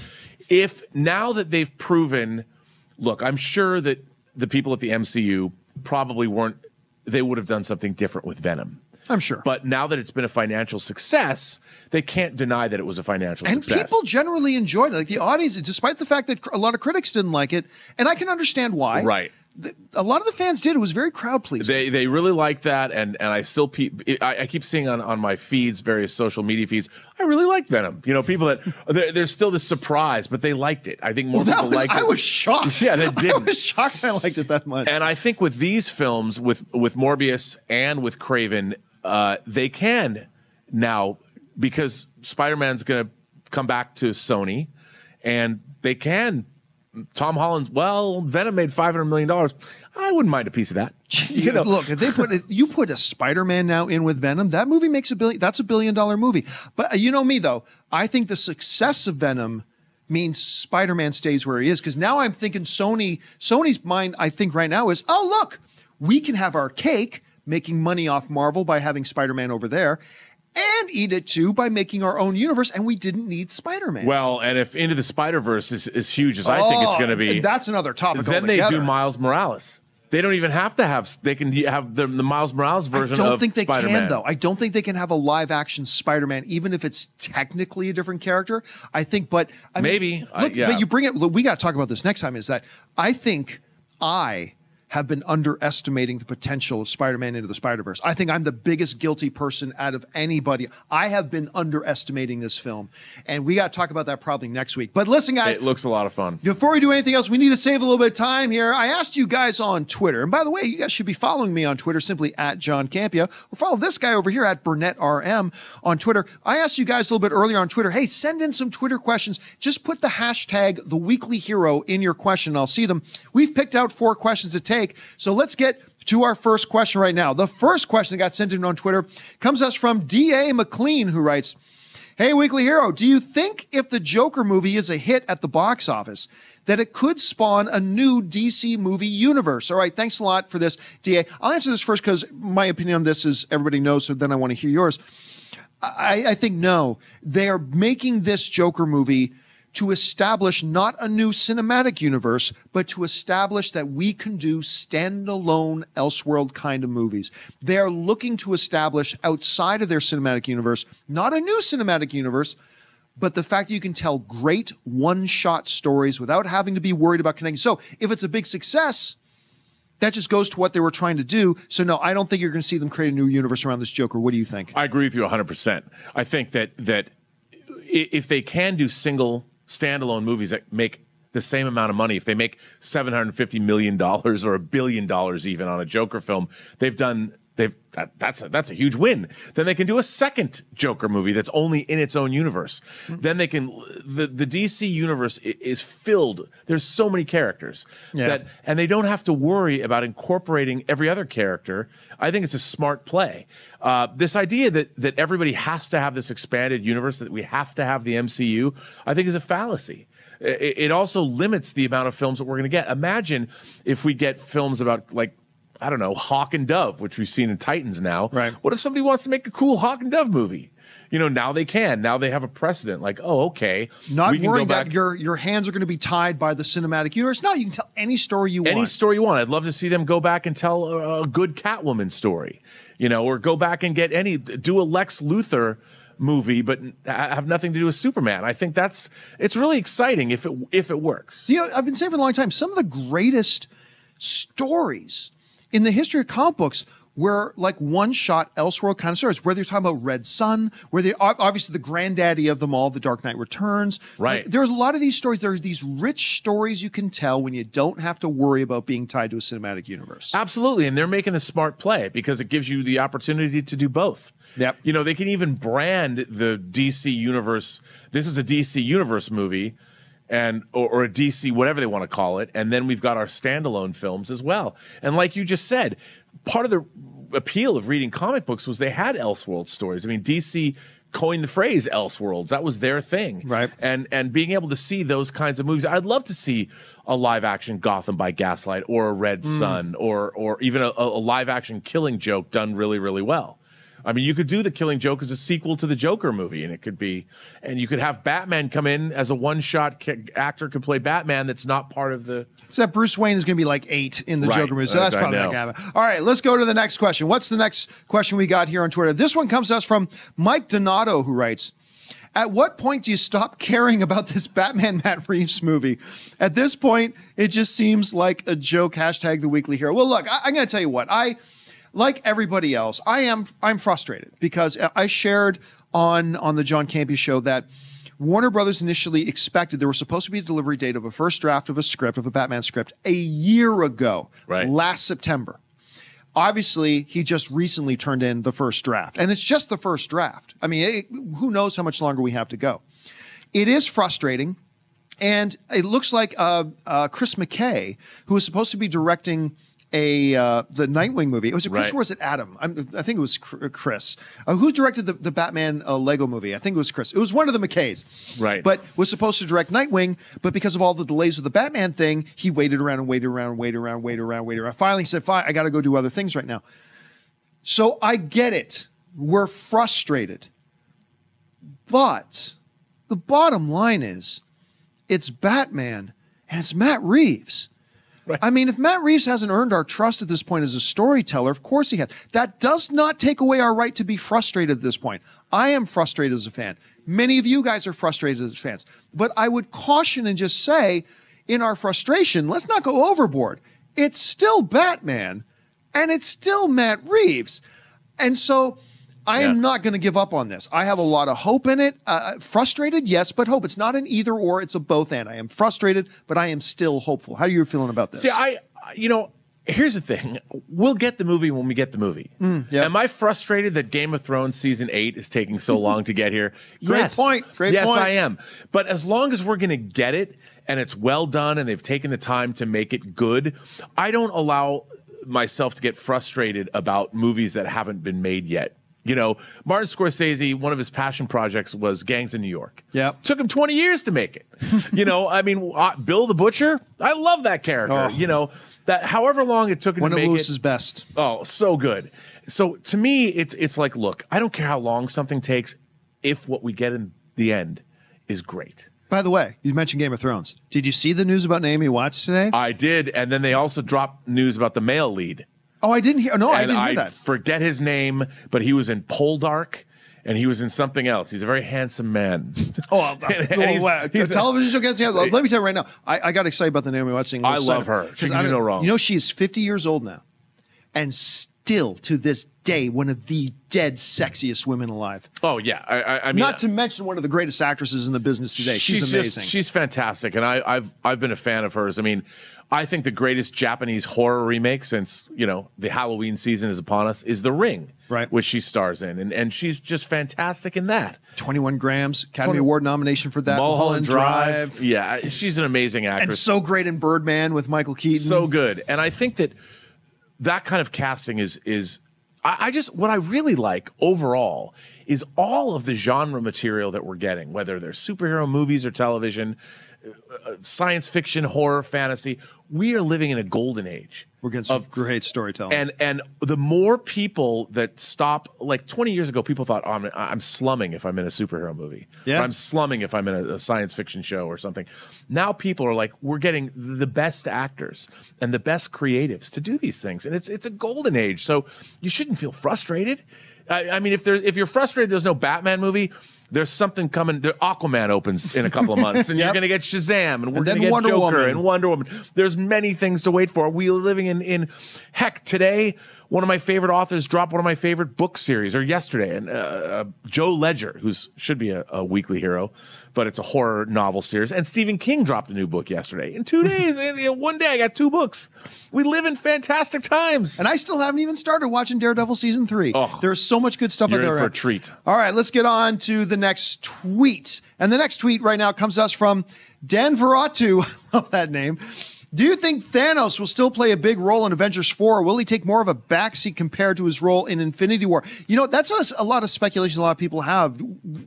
B: if now that they've proven, look, I'm sure that the people at the MCU probably they would have done something different with Venom.
A: I'm sure.
B: But now that it's been a financial success, they can't deny that it was a financial success.
A: And people generally enjoyed it. Like the audience, despite the fact that a lot of critics didn't like it, and I can understand why. Right. A lot of the fans did. It was very crowd pleasing.
B: They really liked that, and I still I keep seeing on my feeds, various social media feeds, I really like Venom. You know, people that there's still this surprise, but they liked it. I think more people liked it.
A: I was shocked.
B: Yeah, they didn't.
A: I was shocked I liked it that much.
B: And I think with these films, with Morbius and with Craven, they can now, because Spider-Man's going to come back to Sony, and they can. Tom Holland's, well, Venom made $500 million. I wouldn't mind a piece of that.
A: You know? Look, if you put a Spider-Man now in with Venom, that movie makes $1 billion. That's $1 billion movie. But you know me, though. I think the success of Venom means Spider-Man stays where he is. Because now I'm thinking Sony's mind, I think right now is, oh, look, we can have our cake, making money off Marvel by having Spider-Man over there, and eat it too by making our own universe, and we didn't need Spider-Man.
B: Well, and if Into the Spider-Verse is as huge as I think it's going to be,
A: that's another topic.
B: Then
A: altogether.
B: they do Miles Morales. They don't even have to have. They can have the Miles Morales version.
A: I don't
B: of
A: think they
B: Spider-Man.
A: can, though. I don't think they can have a live-action Spider-Man, even if it's technically a different character. I think, but I mean,
B: Maybe.
A: Look,
B: Yeah.
A: but you bring it. Look, we got to talk about this next time. Is that I think I have been underestimating the potential of Spider-Man Into the Spider-Verse. I think I'm the biggest guilty person out of anybody. I have been underestimating this film, and we got to talk about that probably next week. But listen, guys,
B: It looks a lot of fun.
A: before we do anything else, we need to save a little bit of time here. I asked you guys on Twitter, and by the way, you guys should be following me on Twitter, simply at John Campea, or follow this guy over here at Burnett RM on Twitter. I asked you guys a little bit earlier on Twitter, hey, send in some Twitter questions. Just put the hashtag #TheWeeklyHero in your question. I'll see them. We've picked out 4 questions to take, so let's get to our first question right now. The first question that got sent in on Twitter comes to us from D.A. McLean, who writes, hey, Weekly Hero, do you think if the Joker movie is a hit at the box office, that it could spawn a new DC movie universe? All right, thanks a lot for this, D.A. I'll answer this first because my opinion on this is everybody knows, so then I want to hear yours. I think no. They are making this Joker movie to establish not a new cinematic universe, but to establish that we can do standalone Elseworld kind of movies. They're looking to establish outside of their cinematic universe, not a new cinematic universe, but the fact that you can tell great one-shot stories without having to be worried about connecting. So if it's a big success, that just goes to what they were trying to do. So no, I don't think you're going to see them create a new universe around this Joker. What do you think?
B: I agree with you 100%. I think that if they can do single standalone movies that make the same amount of money, if they make $750 million or $1 billion even on a Joker film, that's a huge win. Then they can do a second Joker movie that's only in its own universe. Mm-hmm. Then they can the DC universe is filled. There's so many characters and they don't have to worry about incorporating every other character. I think it's a smart play. This idea that everybody has to have this expanded universe, that we have to have the MCU, I think is a fallacy. It also limits the amount of films that we're going to get. Imagine if we get films about, like, I don't know, Hawk and Dove, which we've seen in Titans now.
A: Right.
B: What if somebody wants to make a cool Hawk and Dove movie? You know, now they can. Now they have a precedent. Like, oh, okay.
A: Not worrying that your hands are going to be tied by the cinematic universe. No, you can tell any story you want.
B: Any story you want. I'd love to see them go back and tell a good Catwoman story, you know, or go back and do a Lex Luthor movie, but have nothing to do with Superman. I think it's really exciting if it works.
A: You know, I've been saying for a long time, some of the greatest stories in the history of comic books were like one-shot Elseworld kind of stories, where they're talking about Red Sun, where they obviously the granddaddy of them all, The Dark Knight Returns.
B: Right.
A: Like, there's a lot of these stories. There's these rich stories you can tell when you don't have to worry about being tied to a cinematic universe.
B: Absolutely, and they're making a smart play because it gives you the opportunity to do both.
A: Yep.
B: You know, they can even brand the DC universe. This is a DC universe movie, or a DC, whatever they want to call it, and then we've got our standalone films as well. And like you just said, part of the appeal of reading comic books was they had Elseworld stories. I mean, DC coined the phrase Elseworlds. That was their thing.
A: Right.
B: And being able to see those kinds of movies, I'd love to see a live action Gotham by Gaslight, or a Red Sun, or even a live action Killing Joke done really, really well. I mean, you could do The Killing Joke as a sequel to the Joker movie, and you could have Batman come in as a one-shot actor, could play Batman that's not part of the...
A: Except Bruce Wayne is going to be like 8 in the
B: Right.
A: Joker movie, so that's probably not going to happen. All right, let's go to the next question. What's the next question we got here on Twitter? This one comes to us from Mike Donato, who writes, at what point do you stop caring about this Batman Matt Reeves movie? At this point, it just seems like a joke, hashtag the weekly hero. Well, look, I'm going to tell you what. Like everybody else, I'm frustrated because I shared on the John Campea show that Warner Brothers initially expected there was supposed to be a delivery date of a first draft of a Batman script a year ago,
B: right,
A: last September. Obviously, he just recently turned in the first draft, and it's just the first draft. I mean, who knows how much longer we have to go. It is frustrating, and it looks like Chris McKay, who was supposed to be directing the Nightwing movie. Was it Chris or was it Adam? I think it was Chris. Who directed the Batman Lego movie? I think it was Chris. It was one of the McKays.
B: Right.
A: But was supposed to direct Nightwing, but because of all the delays with the Batman thing, he waited around. Finally said, fine, I got to go do other things right now. So I get it. We're frustrated. But the bottom line is it's Batman and it's Matt Reeves.
B: Right.
A: I mean, if Matt Reeves hasn't earned our trust at this point as a storyteller, of course he has. That does not take away our right to be frustrated at this point. I am frustrated as a fan. Many of you guys are frustrated as fans. But I would caution and just say, in our frustration, let's not go overboard. It's still Batman, and it's still Matt Reeves. And so I am not going to give up on this. I have a lot of hope in it. Frustrated, yes, but hope. It's not an either or, it's a both and. I am frustrated, but I am still hopeful. How are you feeling about this?
B: See, here's the thing. We'll get the movie when we get the movie. Am I frustrated that Game of Thrones season 8 is taking so long to get here?
A: Great point.
B: Yes, I am. But as long as we're going to get it and it's well done and they've taken the time to make it good, I don't allow myself to get frustrated about movies that haven't been made yet. You know, Martin Scorsese, one of his passion projects was Gangs in New York.
A: Yeah.
B: Took him 20 years to make it. I mean, Bill the Butcher, I love that character.
A: Oh.
B: That however long it took him to make it.
A: One of Lewis's best.
B: Oh, so good. So to me, it's like, look, I don't care how long something takes if what we get in the end is great.
A: By the way, you mentioned Game of Thrones. Did you see the news about Naomi Watts today?
B: I did. And then they also dropped news about the male lead.
A: Oh, I didn't hear. No, I didn't hear that.
B: Forget his name, but he was in Poldark, and he was in something else. He's a very handsome man.
A: Oh, he's television show guest. Yeah, let me tell you right now. I got excited about the Naomi Watts thing.
B: I love her. She can do no wrong.
A: You know, she is 50 years old now, and still to this day one of the dead sexiest women alive.
B: Oh yeah, I mean,
A: not to mention one of the greatest actresses in the business today. She's amazing.
B: She's fantastic, and I've been a fan of hers. I mean, I think the greatest Japanese horror remake since, the Halloween season is upon us is The Ring,
A: right?
B: Which she stars in. And she's just fantastic in that.
A: 21 Grams, Academy Award nomination for that.
B: Mulholland Drive. Yeah, she's an amazing actress.
A: And so great in Birdman with Michael Keaton.
B: So good. And I think that kind of casting is what I really like overall is all of the genre material that we're getting, whether they're superhero movies or television, science fiction, horror, fantasy. We are living in a golden age.
A: We're getting some great storytelling.
B: And the more people that stop, like 20 years ago, people thought, oh, I'm slumming if I'm in a superhero movie.
A: Yeah.
B: Or I'm slumming if I'm in a science fiction show or something. Now people are like, we're getting the best actors and the best creatives to do these things. And it's a golden age. So you shouldn't feel frustrated. I mean, if you're frustrated there's no Batman movie, there's something coming. Aquaman opens in a couple of months, and you're going to get Shazam, and we're going to get
A: Wonder
B: Joker
A: Woman.
B: and Wonder Woman. There's many things to wait for. We are living in heck, today, one of my favorite authors dropped one of my favorite book series, or yesterday, and Joe Ledger, who should be a weekly hero, but it's a horror novel series, and Stephen King dropped a new book yesterday. In 2 days, one day, I got 2 books. We live in fantastic times.
A: And I still haven't even started watching Daredevil Season 3.
B: Oh,
A: there's so much good stuff out there.
B: You're in for a treat.
A: All right, let's get on to the next tweet. And the next tweet right now comes to us from Dan Veratu. I love that name. Do you think Thanos will still play a big role in Avengers 4, or will he take more of a backseat compared to his role in Infinity War? That's a lot of speculation a lot of people have.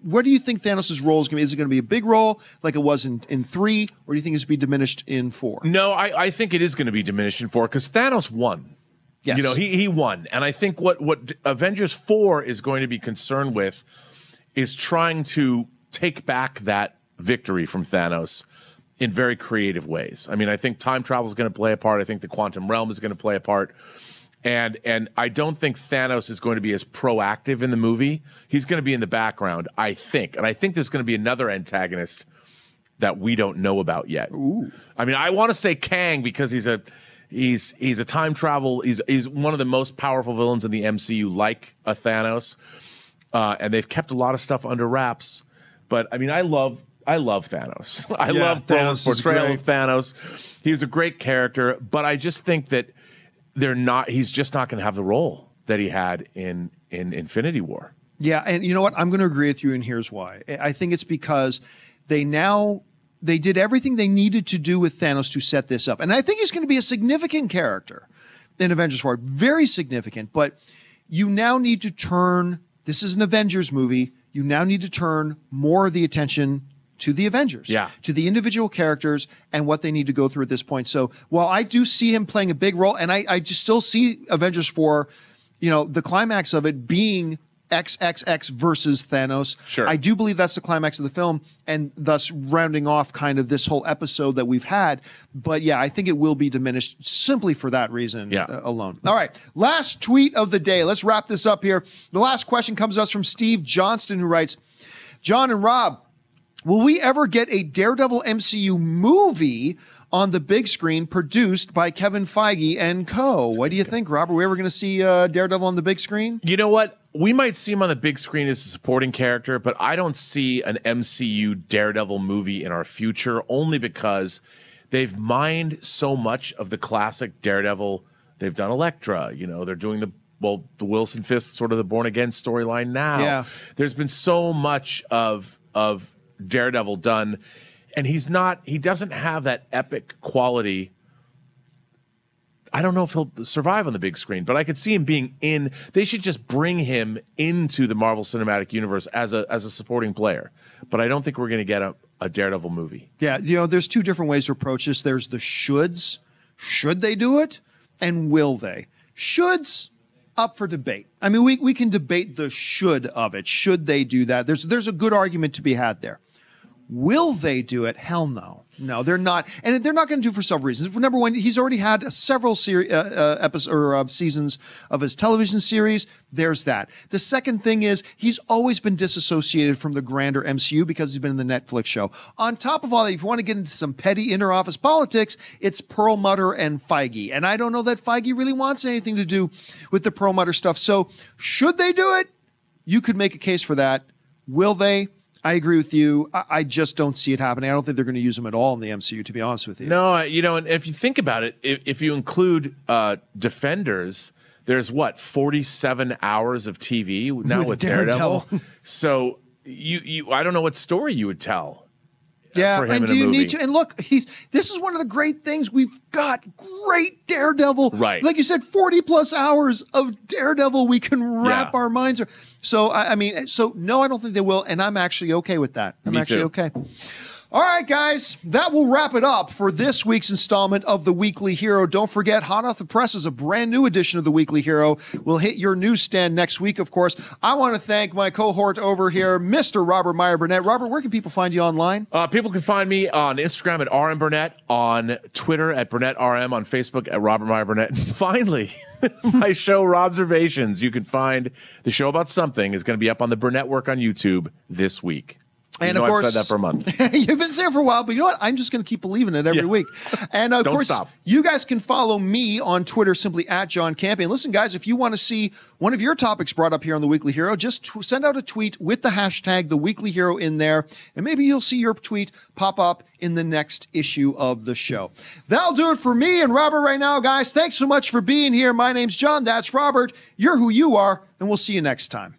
A: What do you think Thanos' role is going to be? Is it going to be a big role like it was in 3, or do you think it's going to be diminished in 4?
B: No, I think it is going to be diminished in 4 because Thanos won.
A: Yes.
B: He won. And I think what Avengers 4 is going to be concerned with is trying to take back that victory from Thanos in very creative ways. I mean, I think time travel is going to play a part. I think the quantum realm is going to play a part. And I don't think Thanos is going to be as proactive in the movie. He's going to be in the background, I think. And I think there's going to be another antagonist that we don't know about yet.
A: Ooh.
B: I mean, I want to say Kang because he's a time travel. He's one of the most powerful villains in the MCU, like a Thanos. And they've kept a lot of stuff under wraps. But I mean, I love Thanos. I love Thanos' portrayal of Thanos. He's a great character, but I just think that he's just not going to have the role that he had in Infinity War.
A: Yeah, and you know what? I'm going to agree with you, and here's why. I think it's because they did everything they needed to do with Thanos to set this up. And I think he's going to be a significant character in Avengers 4. Very significant, but you now need to turn, this is an Avengers movie, you now need to turn more of the attention to the Avengers, to the individual characters and what they need to go through at this point. So while I do see him playing a big role, and I just still see Avengers 4 the climax of it being XXX versus Thanos.
B: Sure.
A: I do believe that's the climax of the film, and thus rounding off kind of this whole episode that we've had. But yeah, I think it will be diminished simply for that reason alone. All right, last tweet of the day. Let's wrap this up here. The last question comes to us from Steve Johnston, who writes, John and Rob, will we ever get a Daredevil MCU movie on the big screen produced by Kevin Feige and co? What do you think, Rob? Are we ever going to see Daredevil on the big screen?
B: You know what? We might see him on the big screen as a supporting character, but I don't see an MCU Daredevil movie in our future, only because they've mined so much of the classic Daredevil. They've done Elektra, they're doing the Wilson Fisk, sort of the Born Again storyline now.
A: Yeah.
B: There's been so much of Daredevil done, and he doesn't have that epic quality. I don't know if he'll survive on the big screen, but I could see him being in. They should just bring him into the Marvel Cinematic Universe as a supporting player. But I don't think we're going to get a Daredevil movie.
A: Yeah, there's two different ways to approach this. There's the shoulds. Should they do it? And will they? Shoulds, up for debate. I mean, we can debate the should of it. Should they do that? There's a good argument to be had there. Will they do it? Hell no. No, they're not. And they're not going to do it for several reasons. Number one, he's already had several seasons of his television series. There's that. The second thing is he's always been disassociated from the grander MCU because he's been in the Netflix show. On top of all that, if you want to get into some petty inter-office politics, it's Perlmutter and Feige. And I don't know that Feige really wants anything to do with the Perlmutter stuff. So should they do it? You could make a case for that. Will they? I agree with you. I just don't see it happening. I don't think they're going to use them at all in the MCU, to be honest with you.
B: No, and if you think about it, if you include Defenders, there's 47 hours of TV now with Daredevil. So I don't know what story you would tell.
A: Yeah,
B: for him
A: and
B: in a
A: do you
B: movie.
A: need to? And look, this is one of the great things. We've got great Daredevil.
B: Right.
A: Like you said, 40 plus hours of Daredevil we can wrap our minds around. So, I mean, no, I don't think they will. And I'm actually okay with that. I'm actually okay. All right, guys, that will wrap it up for this week's installment of The Weekly Hero. Don't forget, hot off the press is a brand new edition of The Weekly Hero. We'll hit your newsstand next week, of course. I want to thank my cohort over here, Mr. Robert Meyer Burnett. Robert, where can people find you online?
B: People can find me on Instagram at RM Burnett, on Twitter at Burnett RM, on Facebook at Robert Meyer Burnett. And finally, my show, Robservations. You can find the show about something is going to be up on the Burnett Work on YouTube this week.
A: And of course,
B: I've said that for a month.
A: You've been saying for a while, but you know what? I'm just going to keep believing it every week. And of course,
B: stop.
A: You guys can follow me on Twitter simply at John Campea. And listen, guys, if you want to see one of your topics brought up here on The Weekly Hero, just send out a tweet with the hashtag The Weekly Hero in there, and maybe you'll see your tweet pop up in the next issue of the show. That'll do it for me and Robert right now, guys. Thanks so much for being here. My name's John. That's Robert. You're who you are, and we'll see you next time.